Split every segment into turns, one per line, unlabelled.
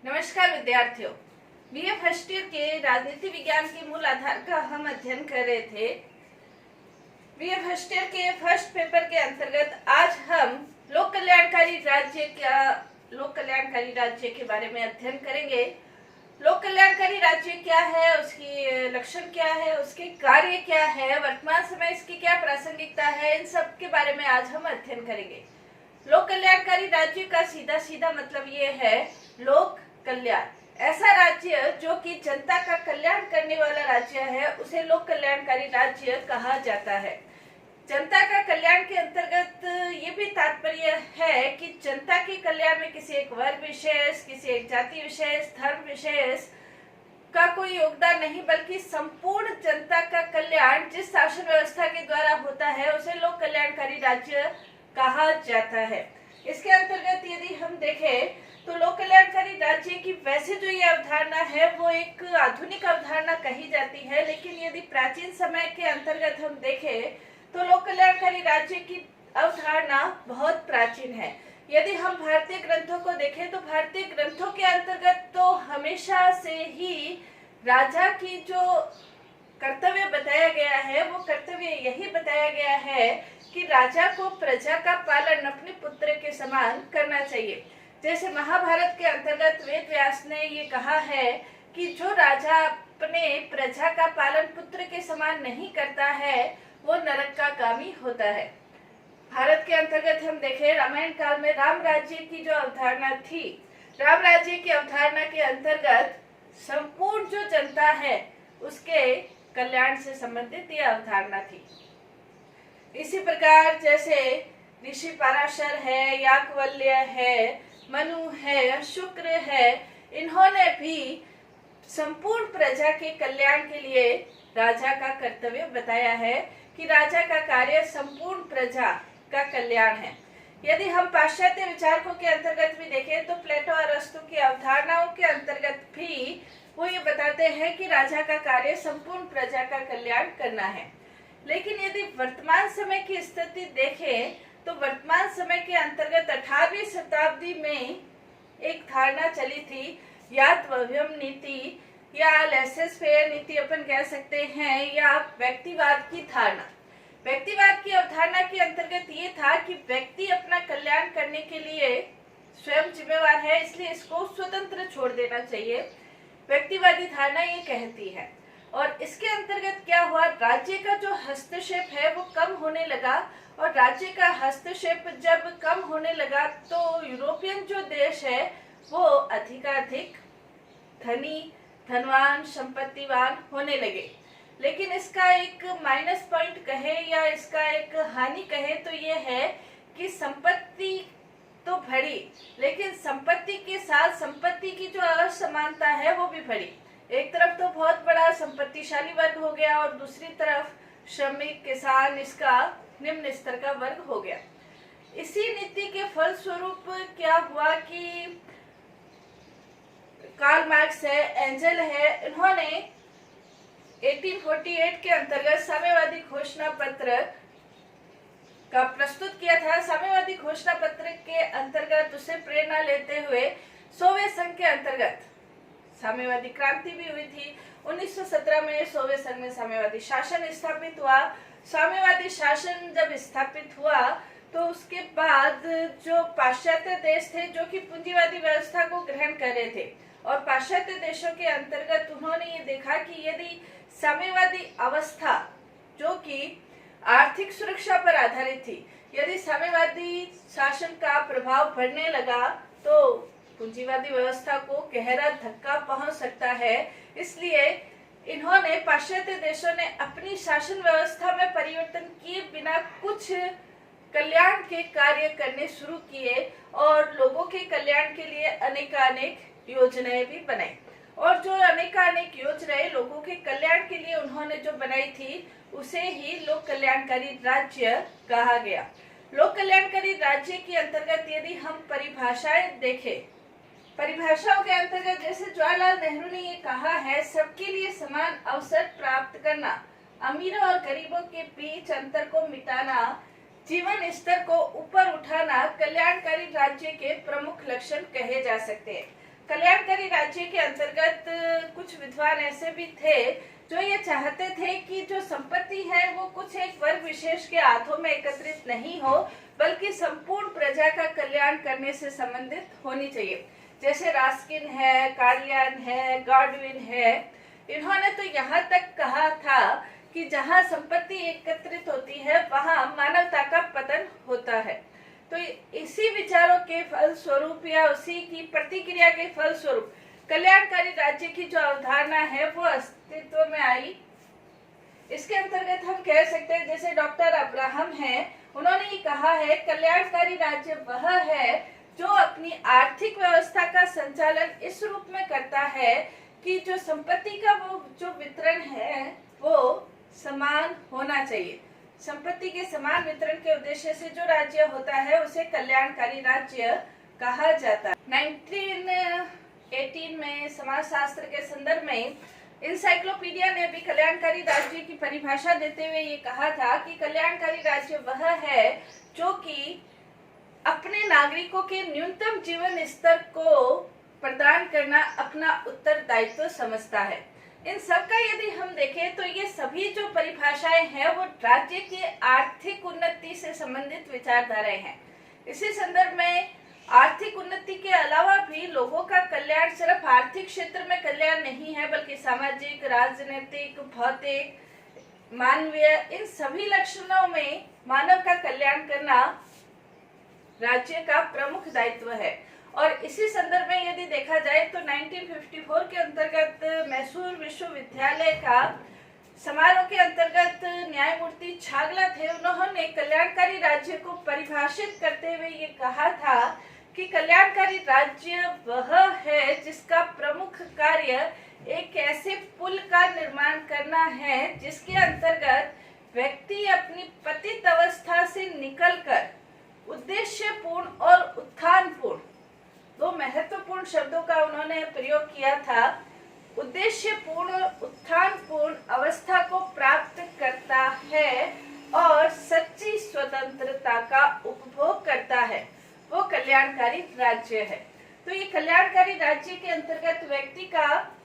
नमस्कार विद्यार्थियों। BA first year के राजनीति विज्ञान के मूल आधार का हम अध्ययन कर रहे थे। बीए फर्स्ट ईयर के फर्स्ट पेपर के अंतर्गत आज हम लोक कल्याणकारी राज्य के बारे में अध्ययन करेंगे। लोक कल्याणकारी राज्य क्या है, उसकी लक्षण क्या है, उसके कार्य क्या है, वर्तमान समय इसकी क्या प्रासंगिकता है, इन सब के बारे में आज हम अध्ययन करेंगे। लोक कल्याणकारी राज्य का सीधा सीधा मतलब ये है लोक कल्याण। ऐसा राज्य जो कि जनता का कल्याण करने वाला राज्य है उसे लोक कल्याणकारी राज्य कहा जाता है। जनता का कल्याण के अंतर्गत ये भी तात्पर्य है कि जनता के कल्याण में किसी एक वर्ग विशेष, किसी एक जाति विशेष, धर्म विशेष का कोई योगदान नहीं, बल्कि संपूर्ण जनता का कल्याण जिस शासन व्यवस्था के द्वारा होता है उसे लोक कल्याणकारी राज्य कहा जाता है। इसके अंतर्गत यदि हम देखें तो लोक कल्याणकारी राज्य की वैसे जो ये अवधारणा है वो एक आधुनिक अवधारणा कही जाती है, लेकिन यदि प्राचीन समय के अंतर्गत हम देखें तो लोक कल्याणकारी राज्य की अवधारणा बहुत प्राचीन है। यदि हम भारतीय ग्रंथों को देखें तो भारतीय ग्रंथों के अंतर्गत तो हमेशा से ही राजा की जो कर्तव्य बताया गया है वो कर्तव्य यही बताया गया है कि राजा को प्रजा का पालन अपने पुत्र के समान करना चाहिए। जैसे महाभारत के अंतर्गत वेद व्यास ने ये कहा है कि जो राजा अपने प्रजा का पालन पुत्र के समान नहीं करता है वो नरक का गामी होता है। भारत के अंतर्गत हम देखें रामायण काल में राम राज्य की जो अवधारणा थी, राम राज्य की अवधारणा के अंतर्गत संपूर्ण जो जनता है उसके कल्याण से संबंधित यह अवधारणा थी। इसी प्रकार जैसे ऋषि पराशर है, याज्ञवल्क्य है, मनु है, शुक्र है, इन्होंने भी संपूर्ण प्रजा के कल्याण के लिए राजा का कर्तव्य बताया है कि राजा का कार्य संपूर्ण प्रजा का कल्याण है। यदि हम पाश्चात्य विचारकों के अंतर्गत भी देखें तो प्लेटो और अरस्तु की अवधारणाओं के अंतर्गत भी वो ये बताते हैं कि राजा का कार्य संपूर्ण प्रजा का कल्याण करना है। लेकिन यदि वर्तमान समय की स्थिति देखें तो वर्तमान समय के अंतर्गत 18वीं शताब्दी में एक धारणा चली थी, यादव्यम नीति या लेसेस फेयर नीति अपन कह सकते हैं, या व्यक्तिवाद की धारणा। व्यक्तिवाद की अवधारणा के अंतर्गत ये था कि व्यक्ति अपना कल्याण करने के लिए स्वयं जिम्मेवार है, इसलिए इसको स्वतंत्र छोड़ देना चाहिए। व्यक्तिवादी धारणा ये कहती है। और इसके अंतर्गत क्या हुआ, राज्य का जो हस्तक्षेप है वो कम होने लगा, और राज्य का हस्तक्षेप जब कम होने लगा तो यूरोपियन जो देश है वो अधिकाधिक धनी, धनवान, संपत्तिवान होने लगे। लेकिन इसका एक माइनस पॉइंट कहे या इसका एक हानि कहे तो ये है कि संपत्ति तो बढ़ी, लेकिन संपत्ति के साथ संपत्ति की जो असमानता है वो भी बढ़ी। एक तरफ तो बहुत बड़ा संपत्तिशाली वर्ग हो गया और दूसरी तरफ श्रमिक, किसान, इसका निम्न स्तर का वर्ग हो गया। इसी नीति के फलस्वरूप क्या हुआ कि कार्ल मार्क्स है, एंजल है, इन्होंने 1848 के अंतर्गत साम्यवादी घोषणा पत्र का प्रस्तुत किया था। साम्यवादी घोषणा पत्र के अंतर्गत उसे प्रेरणा लेते हुए सोवियत संघ के अंतर्गत साम्यवादी क्रांति भी हुई थी। 1917 में सोवियत संघ में साम्यवादी शासन स्थापित हुआ। साम्यवादी शासन जब स्थापित हुआ तो उसके बाद जो पाश्चात्य देश थे जो कि पूंजीवादी व्यवस्था को ग्रहण कर रहे थे, और पाश्चात्य देशों के अंतर्गत उन्होंने ये देखा कि यदि साम्यवादी अवस्था जो कि आर्थिक सुरक्षा पर आधारित थी, यदि साम्यवादी शासन का प्रभाव बढ़ने लगा तो पूंजीवादी व्यवस्था को गहरा धक्का पहुंच सकता है। इसलिए इन्होंने, पाश्चात्य देशों ने अपनी शासन व्यवस्था में परिवर्तन किए बिना कुछ कल्याण के कार्य करने शुरू किए और लोगों के कल्याण के लिए अनेकानेक योजनाएं भी बनाई। और जो अनेकानेक योजनाएं लोगों के कल्याण के लिए उन्होंने जो बनाई थी उसे ही लोक कल्याणकारी राज्य कहा गया। लोक कल्याणकारी राज्य के अंतर्गत यदि हम परिभाषाएं देखें, परिभाषाओं के अंतर्गत जैसे जवाहरलाल नेहरू ने ये कहा है, सबके लिए समान अवसर प्राप्त करना, अमीरों और गरीबों के बीच अंतर को मिटाना, जीवन स्तर को ऊपर उठाना कल्याणकारी राज्य के प्रमुख लक्षण कहे जा सकते हैं। कल्याणकारी राज्य के अंतर्गत कुछ विद्वान ऐसे भी थे जो ये चाहते थे कि जो संपत्ति है वो कुछ एक वर्ग विशेष के हाथों में एकत्रित नहीं हो, बल्कि संपूर्ण प्रजा का कल्याण करने से संबंधित होनी चाहिए। जैसे रास्किन है, कार्लियन है, गॉडविन है, इन्होंने तो यहाँ तक कहा था कि जहाँ संपत्ति एकत्रित होती है वहाँ मानवता का पतन होता है। तो इसी विचारों के फल स्वरूप या उसी की प्रतिक्रिया के फल स्वरूप कल्याणकारी राज्य की जो अवधारणा है वो अस्तित्व में आई। इसके अंतर्गत हम कह सकते हैं, जैसे डॉक्टर अब्राहम हैं, उन्होंने ये कहा है कल्याणकारी राज्य वह है जो अपनी आर्थिक व्यवस्था का संचालन इस रूप में करता है कि जो संपत्ति का वो जो वितरण है वो समान होना चाहिए। संपत्ति के समान वितरण के उद्देश्य से जो राज्य होता है उसे कल्याणकारी राज्य कहा जाता है। 1918 में समाजशास्त्र के संदर्भ में इंसाइक्लोपीडिया ने भी कल्याणकारी राज्य की परिभाषा देते हुए ये कहा था कि कल्याणकारी राज्य वह है जो कि अपने नागरिकों के न्यूनतम जीवन स्तर को प्रदान करना अपना उत्तरदायित्व समझता है। इन सब का यदि हम देखें तो ये सभी जो परिभाषाएं हैं वो राज्य की आर्थिक उन्नति से संबंधित विचारधाराएं हैं। इसी संदर्भ में आर्थिक उन्नति के अलावा भी लोगों का कल्याण सिर्फ आर्थिक क्षेत्र में कल्याण नहीं है, बल्कि सामाजिक, राजनीतिक, भौतिक, मानवीय, इन सभी लक्षणों में मानव का कल्याण करना राज्य का प्रमुख दायित्व है। और इसी संदर्भ में यदि देखा जाए तो 1954 के अंतर्गत मैसूर विश्वविद्यालय का समारोह के अंतर्गत न्यायमूर्ति छागला थे, उन्होंने कल्याणकारी राज्य को परिभाषित करते हुए ये कहा था कि कल्याणकारी राज्य वह है जिसका प्रमुख कार्य एक ऐसे पुल का निर्माण करना है जिसके अंतर्गत व्यक्ति अपनी पतित अवस्था से निकलकर उद्देश्यपूर्ण और उत्थानपूर्ण, दो महत्वपूर्ण शब्दों का उन्होंने प्रयोग किया था, उद्देश्यपूर्ण और उत्थानपूर्ण अवस्था को प्राप्त करता है और सच्ची स्वतंत्रता का उपभोग करता है, वो कल्याणकारी राज्य है। तो ये कल्याणकारी राज्य के अंतर्गत व्यक्ति का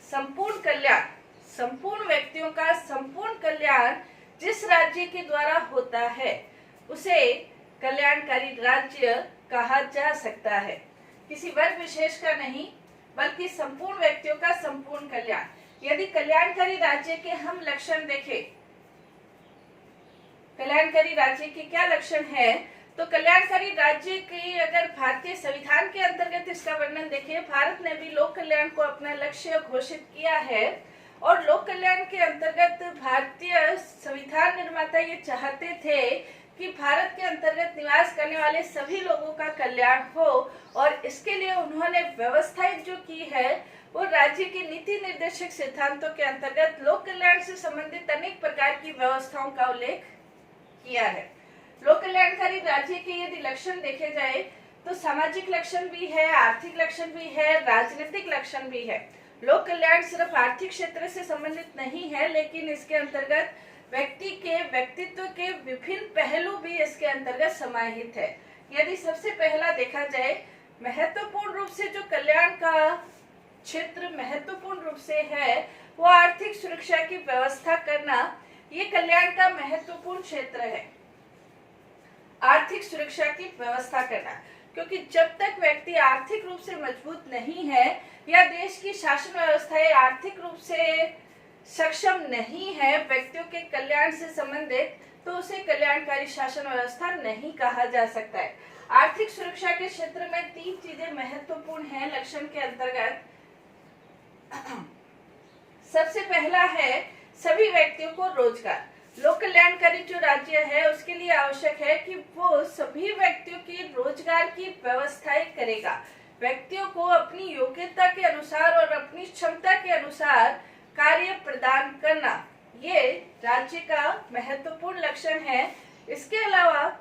संपूर्ण कल्याण, संपूर्ण व्यक्तियों का संपूर्ण कल्याण जिस राज्य के द्वारा होता है उसे कल्याणकारी राज्य कहा जा सकता है। किसी वर्ग विशेष का नहीं, बल्कि संपूर्ण व्यक्तियों का संपूर्ण कल्याण। यदि कल्याणकारी राज्य के हम लक्षण देखें, कल्याणकारी राज्य के क्या लक्षण है, तो कल्याणकारी राज्य की अगर भारतीय संविधान के अंतर्गत इसका वर्णन देखें, भारत ने भी लोक कल्याण को अपना लक्ष्य घोषित किया है और लोक कल्याण के अंतर्गत भारतीय संविधान निर्माता ये चाहते थे कि भारत के अंतर्गत निवास करने वाले सभी लोगों का कल्याण हो, और इसके लिए उन्होंने व्यवस्थाएं जो की है वो राज्य के नीति निर्देशक सिद्धांतों के अंतर्गत लोक कल्याण से संबंधित अनेक प्रकार की व्यवस्थाओं का उल्लेख किया है। लोक कल्याणकारी राज्य के यदि लक्षण देखे जाए तो सामाजिक लक्षण भी है, आर्थिक लक्षण भी है, राजनीतिक लक्षण भी है। लोक कल्याण सिर्फ आर्थिक क्षेत्र से संबंधित नहीं है, लेकिन इसके अंतर्गत व्यक्ति के व्यक्तित्व के विभिन्न पहलू भी इसके अंतर्गत समाहित है। यदि सबसे पहला देखा जाए, महत्वपूर्ण रूप से जो कल्याण का क्षेत्र महत्वपूर्ण रूप से है वो आर्थिक सुरक्षा की व्यवस्था करना, ये कल्याण का महत्वपूर्ण क्षेत्र है। आर्थिक सुरक्षा की व्यवस्था करना, क्योंकि जब तक व्यक्ति आर्थिक रूप से मजबूत नहीं है या देश की शासन व्यवस्थाएं आर्थिक रूप से सक्षम नहीं है व्यक्तियों के कल्याण से संबंधित, तो उसे कल्याणकारी शासन व्यवस्था नहीं कहा जा सकता है। आर्थिक सुरक्षा के क्षेत्र में तीन चीजें महत्वपूर्ण हैं लक्षण के अंतर्गत। सबसे पहला है सभी व्यक्तियों को रोजगार। लोक कल्याणकारी जो राज्य है उसके लिए आवश्यक है कि वो सभी व्यक्तियों की रोजगार की व्यवस्थाएं करेगा। व्यक्तियों को अपनी योग्यता के अनुसार और अपनी क्षमता के अनुसार कार्य प्रदान करना, ये राज्य का महत्वपूर्ण लक्षण है। इसके अलावा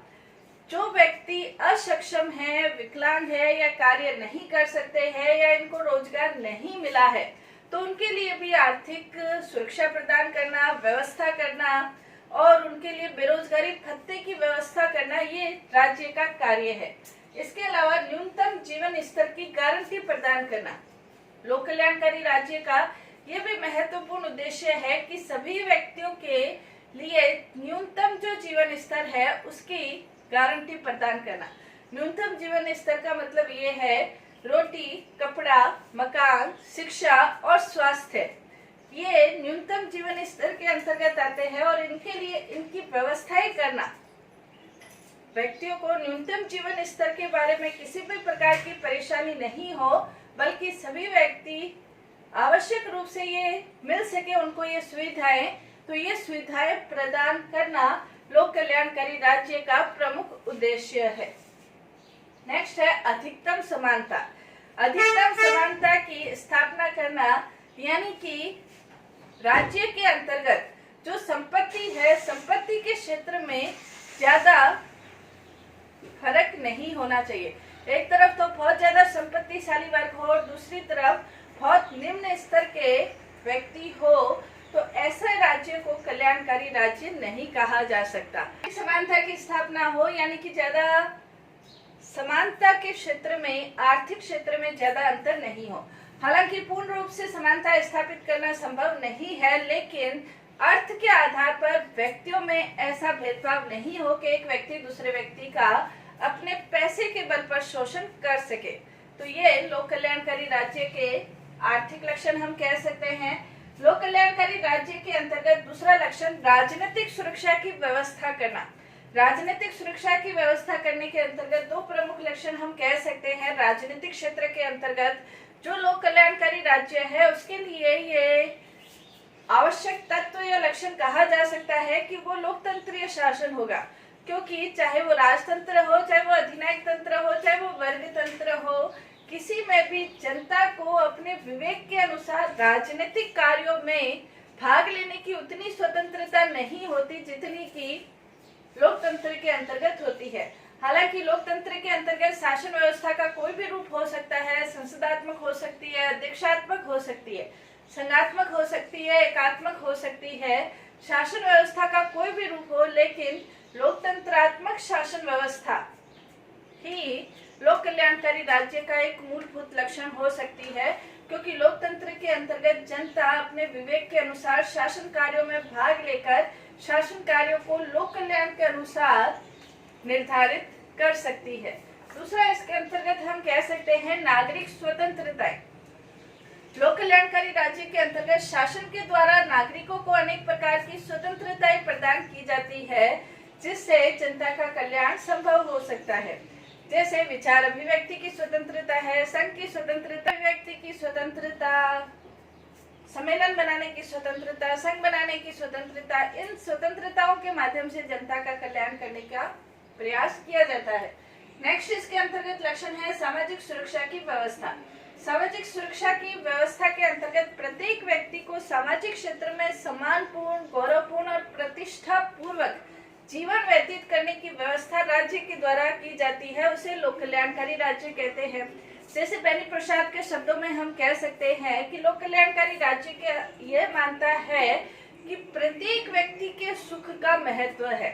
जो व्यक्ति असक्षम है, विकलांग है या कार्य नहीं कर सकते हैं या इनको रोजगार नहीं मिला है, तो उनके लिए भी आर्थिक सुरक्षा प्रदान करना, व्यवस्था करना और उनके लिए बेरोजगारी भत्ते की व्यवस्था करना, ये राज्य का कार्य है। इसके अलावा न्यूनतम जीवन स्तर की गारंटी प्रदान करना। लोक कल्याणकारी राज्य का यह भी महत्वपूर्ण उद्देश्य है कि सभी व्यक्तियों के लिए न्यूनतम जो जीवन स्तर है उसकी गारंटी प्रदान करना। न्यूनतम जीवन स्तर का मतलब ये है रोटी, कपड़ा, मकान, शिक्षा और स्वास्थ्य, ये न्यूनतम जीवन स्तर के अंतर्गत आते हैं और इनके लिए इनकी व्यवस्थाएं करना। व्यक्तियों को न्यूनतम जीवन स्तर के बारे में किसी भी प्रकार की परेशानी नहीं हो, बल्कि सभी व्यक्ति आवश्यक रूप से ये मिल सके उनको ये सुविधाएं, तो ये सुविधाएं प्रदान करना लोक कल्याणकारी राज्य का प्रमुख उद्देश्य है। नेक्स्ट है अधिकतम समानता। अधिकतम समानता की स्थापना करना, यानी कि राज्य के अंतर्गत जो संपत्ति है, संपत्ति के क्षेत्र में ज्यादा फर्क नहीं होना चाहिए। एक तरफ तो बहुत ज्यादा संपत्तिशाली वर्ग हो और दूसरी तरफ बहुत निम्न स्तर के व्यक्ति हो, तो ऐसे राज्य को कल्याणकारी राज्य नहीं कहा जा सकता। समानता की स्थापना हो, यानी कि ज्यादा समानता के क्षेत्र में, आर्थिक क्षेत्र में ज्यादा अंतर नहीं हो। हालांकि पूर्ण रूप से समानता स्थापित करना संभव नहीं है, लेकिन अर्थ के आधार पर व्यक्तियों में ऐसा भेदभाव नहीं हो कि एक व्यक्ति दूसरे व्यक्ति का अपने पैसे के बल पर शोषण कर सके। तो ये लोक कल्याणकारी राज्य के आर्थिक लक्षण हम कह सकते हैं। लोक कल्याणकारी राज्य के अंतर्गत दूसरा लक्षण राजनीतिक सुरक्षा की व्यवस्था करना। राजनीतिक सुरक्षा की व्यवस्था करने के अंतर्गत दो प्रमुख लक्षण हम कह सकते हैं। राजनीतिक क्षेत्र के अंतर्गत जो लोक कल्याणकारी राज्य है उसके लिए ये आवश्यक तत्व या लक्षण कहा जा सकता है कि वो लोकतंत्रीय शासन होगा, क्योंकि चाहे वो राजतंत्र हो, चाहे वो अधिनायक तंत्र हो, चाहे वो वर्ग तंत्र हो, किसी में भी जनता को अपने विवेक के अनुसार राजनीतिक कार्यों में भाग लेने की उतनी स्वतंत्रता नहीं होती जितनी की लोकतंत्र के अंतर्गत होती है। हालांकि लोकतंत्र के अंतर्गत शासन व्यवस्था का कोई भी रूप हो सकता है। संसदात्मक हो सकती है, अध्यक्षात्मक हो सकती है, संघात्मक हो सकती है, एकात्मक हो सकती है। शासन व्यवस्था का कोई भी रूप हो, लेकिन लोकतंत्रात्मक शासन व्यवस्था ही लोक कल्याणकारी राज्य का एक मूलभूत लक्षण हो सकती है, क्योंकि लोकतंत्र के अंतर्गत जनता अपने विवेक के अनुसार शासन कार्यों में भाग लेकर शासन कार्यों को लोक कल्याण के अनुसार निर्धारित कर सकती है। दूसरा, इसके अंतर्गत हम कह सकते हैं नागरिक स्वतंत्रताएं। लोक कल्याणकारी राज्य के अंतर्गत शासन के द्वारा नागरिकों को अनेक प्रकार की स्वतंत्रताएं प्रदान की जाती है, जिससे जनता का कल्याण संभव हो सकता है। जैसे विचार अभिव्यक्ति की स्वतंत्रता है, संघ की स्वतंत्रता, व्यक्ति की स्वतंत्रता, सम्मेलन बनाने की स्वतंत्रता, संघ बनाने की स्वतंत्रता। इन स्वतंत्रताओं के माध्यम से जनता का कल्याण करने का प्रयास किया जाता है। नेक्स्ट, इसके अंतर्गत लक्षण है सामाजिक सुरक्षा की व्यवस्था। सामाजिक सुरक्षा की व्यवस्था के अंतर्गत प्रत्येक व्यक्ति को सामाजिक क्षेत्र में सम्मानपूर्ण, गौरवपूर्ण और प्रतिष्ठा पूर्वक जीवन व्यतीत करने की व्यवस्था राज्य के द्वारा की जाती है, उसे लोक कल्याणकारी राज्य कहते हैं। जैसे बेनी प्रसाद के शब्दों में हम कह सकते हैं कि लोक कल्याणकारी राज्य के यह मानता है कि प्रत्येक व्यक्ति के सुख का महत्व है।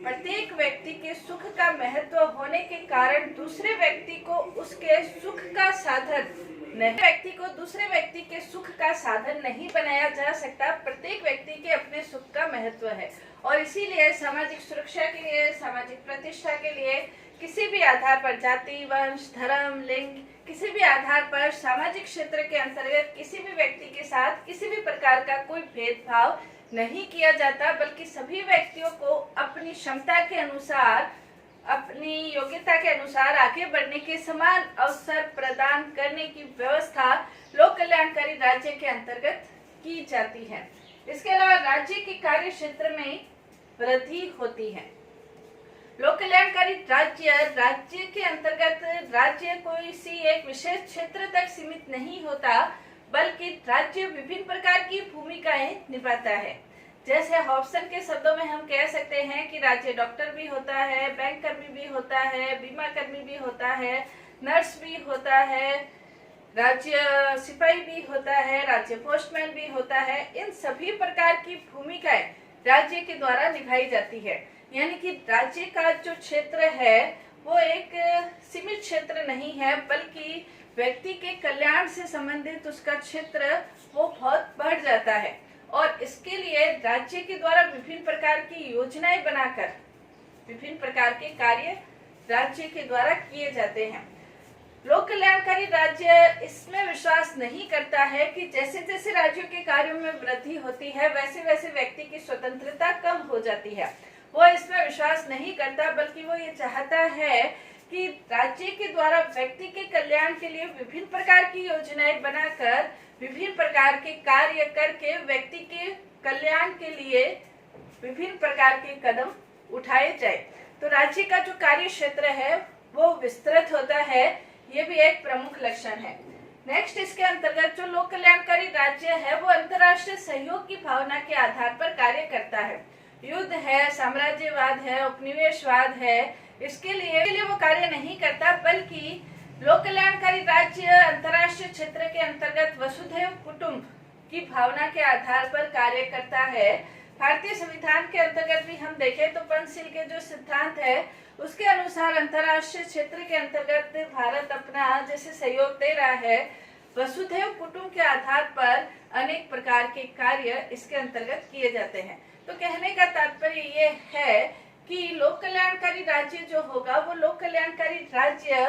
प्रत्येक व्यक्ति के सुख का महत्व होने के कारण दूसरे व्यक्ति को उसके सुख का साधन नहीं, व्यक्ति को दूसरे व्यक्ति के सुख का साधन नहीं बनाया जा सकता। प्रत्येक व्यक्ति के अपने सुख का महत्व है और इसीलिए सामाजिक सुरक्षा के लिए, सामाजिक प्रतिष्ठा के लिए किसी भी आधार पर, जाति, वंश, धर्म, लिंग, किसी भी आधार पर सामाजिक क्षेत्र के अंतर्गत किसी भी व्यक्ति के साथ किसी भी प्रकार का कोई भेदभाव नहीं किया जाता, बल्कि सभी व्यक्तियों को अपनी क्षमता के अनुसार, अपनी योग्यता के अनुसार आगे बढ़ने के समान अवसर प्रदान करने की व्यवस्था लोक कल्याणकारी राज्य के अंतर्गत की जाती है। इसके अलावा राज्य के कार्य क्षेत्र में वृद्धि होती है। लोक कल्याणकारी राज्य के अंतर्गत राज्य कोई सी एक विशेष क्षेत्र तक सीमित नहीं होता, बल्कि राज्य विभिन्न प्रकार की भूमिकाएं निभाता है। जैसे हॉब्सन के शब्दों में हम कह सकते हैं कि राज्य डॉक्टर भी होता है, बैंक कर्मी भी होता है, बीमा कर्मी भी होता है, नर्स भी होता है, राज्य सिपाही भी होता है, राज्य पोस्टमैन भी होता है। इन सभी प्रकार की भूमिकाएं राज्य के द्वारा निभाई जाती है। यानी कि राज्य का जो क्षेत्र है वो एक सीमित क्षेत्र नहीं है, बल्कि व्यक्ति के कल्याण से संबंधित उसका क्षेत्र वो बहुत बढ़ जाता है। और इसके लिए राज्य के द्वारा विभिन्न प्रकार की योजनाएं बनाकर विभिन्न प्रकार के कार्य राज्य के द्वारा किए जाते हैं। लोक कल्याणकारी राज्य इसमें विश्वास नहीं करता है कि जैसे जैसे राज्यों के कार्यों में वृद्धि होती है वैसे वैसे व्यक्ति की स्वतंत्रता कम हो जाती है। वो इसमें विश्वास नहीं करता, बल्कि वो ये चाहता है कि राज्य के द्वारा व्यक्ति के कल्याण के लिए विभिन्न प्रकार की योजनाएं बनाकर विभिन्न प्रकार के कार्य करके व्यक्ति के कल्याण के लिए विभिन्न प्रकार के कदम उठाए जाए। तो राज्य का जो कार्य क्षेत्र है वो विस्तृत होता है, ये भी एक प्रमुख लक्षण है। नेक्स्ट, इसके अंतर्गत जो लोक कल्याणकारी राज्य है वो अंतर्राष्ट्रीय सहयोग की भावना के आधार पर कार्य करता है। युद्ध है, साम्राज्यवाद है, उपनिवेशवाद है, इसके लिए वो कार्य नहीं करता, बल्कि लोक कल्याणकारी राज्य अंतर्राष्ट्रीय क्षेत्र के अंतर्गत वसुधैव कुटुंब की भावना के आधार पर कार्य करता है। भारतीय संविधान के अंतर्गत भी हम देखें तो पंचशील के जो सिद्धांत है उसके अनुसार अंतर्राष्ट्रीय क्षेत्र के अंतर्गत भारत अपना जैसे सहयोग दे रहा है, वसुधैव कुटुंब के आधार पर अनेक प्रकार के कार्य इसके अंतर्गत किए जाते हैं। तो कहने का तात्पर्य ये है कि लोक कल्याणकारी राज्य जो होगा वो लोक कल्याणकारी राज्य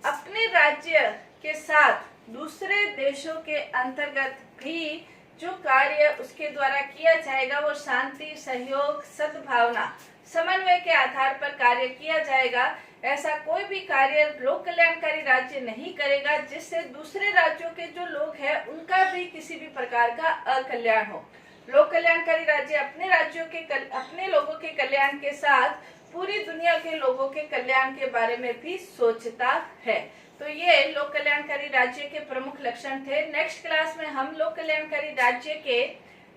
अपने राज्य के साथ दूसरे देशों के अंतर्गत भी जो कार्य उसके द्वारा किया जाएगा वो शांति, सहयोग, सद्भावना, समन्वय के आधार पर कार्य किया जाएगा। ऐसा कोई भी कार्य लोक कल्याणकारी राज्य नहीं करेगा जिससे दूसरे राज्यों के जो लोग हैं उनका भी किसी भी प्रकार का अकल्याण हो। लोक कल्याणकारी राज्य अपने राज्यों के अपने लोगों के कल्याण के साथ पूरी दुनिया के लोगों के कल्याण के बारे में भी सोचता है। तो ये लोक कल्याणकारी राज्य के प्रमुख लक्षण थे। नेक्स्ट क्लास में हम लोक कल्याणकारी राज्य के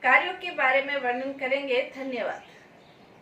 कार्यों के बारे में वर्णन करेंगे। धन्यवाद।